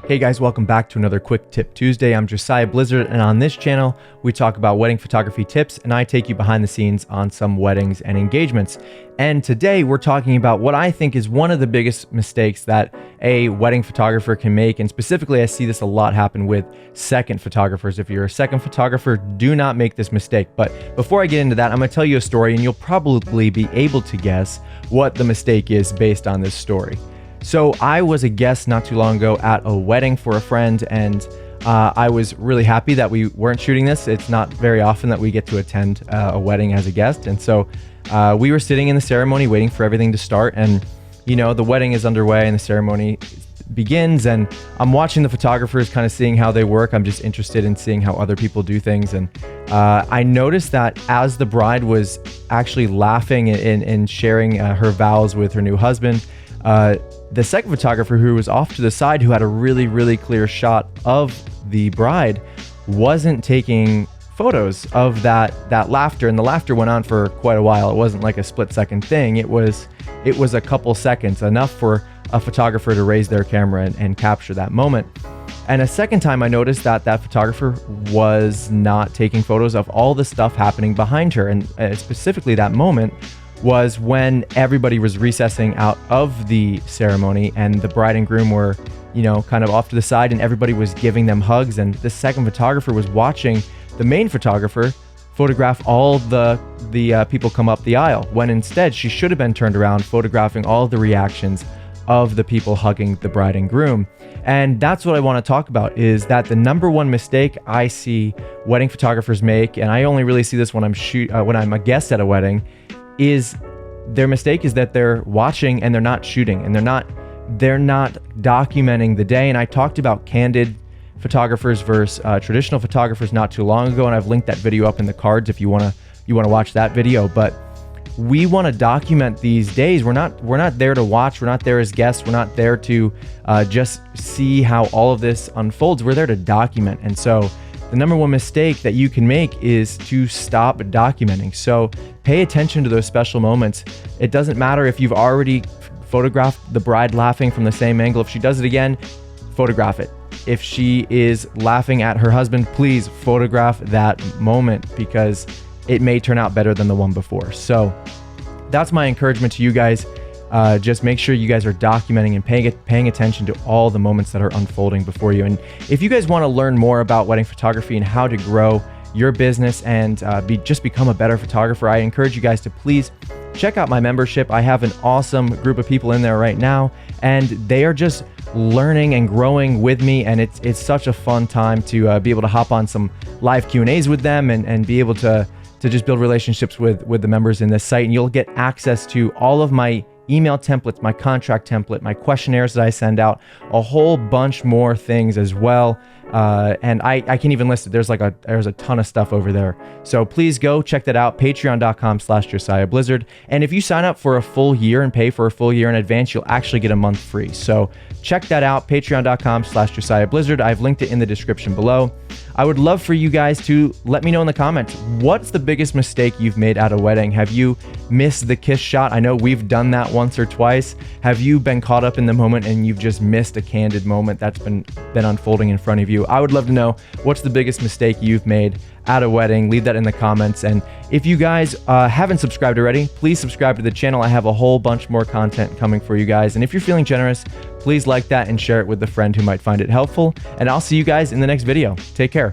Hey guys, welcome back to another Quick Tip Tuesday. I'm Josiah Blizzard, and on this channel, we talk about wedding photography tips, and I take you behind the scenes on some weddings and engagements. And today we're talking about what I think is one of the biggest mistakes that a wedding photographer can make. And specifically, I see this a lot happen with second photographers. If you're a second photographer, do not make this mistake. But before I get into that, I'm gonna tell you a story, and you'll probably be able to guess what the mistake is based on this story. So I was a guest not too long ago at a wedding for a friend, and I was really happy that we weren't shooting this. It's not very often that we get to attend a wedding as a guest. And so we were sitting in the ceremony waiting for everything to start, and you know, the wedding is underway and the ceremony begins, and I'm watching the photographers, kind of seeing how they work. I'm just interested in seeing how other people do things. And I noticed that as the bride was actually laughing and sharing her vows with her new husband, the second photographer, who was off to the side, who had a really clear shot of the bride, wasn't taking photos of that laughter. And the laughter went on for quite a while. It wasn't like a split-second thing. It was a couple seconds, enough for a photographer to raise their camera and capture that moment. And a second time, I noticed that that photographer was not taking photos of all the stuff happening behind her. And specifically, that moment was when everybody was recessing out of the ceremony and the bride and groom were, you know, kind of off to the side, and everybody was giving them hugs. And the second photographer was watching the main photographer photograph all the people come up the aisle, when instead she should have been turned around photographing all of the reactions of the people hugging the bride and groom. And that's what I want to talk about, is that the number one mistake I see wedding photographers make, and I only really see this when I'm a guest at a wedding, is their mistake is that they're watching and they're not shooting, and they're not documenting the day. And I talked about candid photographers versus traditional photographers not too long ago, and I've linked that video up in the cards if you want to watch that video. But we want to document these days. We're not there to watch. We're not there as guests. We're not there to just see how all of this unfolds. We're there to document. And so the number one mistake that you can make is to stop documenting. So pay attention to those special moments. It doesn't matter if you've already photographed the bride laughing from the same angle. If she does it again, photograph it. If she is laughing at her husband, please photograph that moment, because it may turn out better than the one before. So that's my encouragement to you guys. Just make sure you guys are documenting and paying attention to all the moments that are unfolding before you. And if you guys want to learn more about wedding photography and how to grow your business and just become a better photographer, I encourage you guys to please check out my membership. I have an awesome group of people in there right now, and they are just learning and growing with me. And it's such a fun time to be able to hop on some live Q&As with them and be able to just build relationships with the members in this site. And you'll get access to all of my email templates, my contract template, my questionnaires that I send out, a whole bunch more things as well. And I can't even list it. There's a ton of stuff over there. So please go check that out, patreon.com/Josiah Blizzard. And if you sign up for a full year and pay for a full year in advance, you'll actually get a month free. So check that out, patreon.com/Josiah Blizzard. I've linked it in the description below. I would love for you guys to let me know in the comments, what's the biggest mistake you've made at a wedding? Have you missed the kiss shot? I know we've done that once or twice. Have you been caught up in the moment and you've just missed a candid moment that's been unfolding in front of you? I would love to know, what's the biggest mistake you've made at a wedding? Leave that in the comments. And if you guys haven't subscribed already, please subscribe to the channel. I have a whole bunch more content coming for you guys. And if you're feeling generous, please like that and share it with a friend who might find it helpful. And I'll see you guys in the next video. Take care.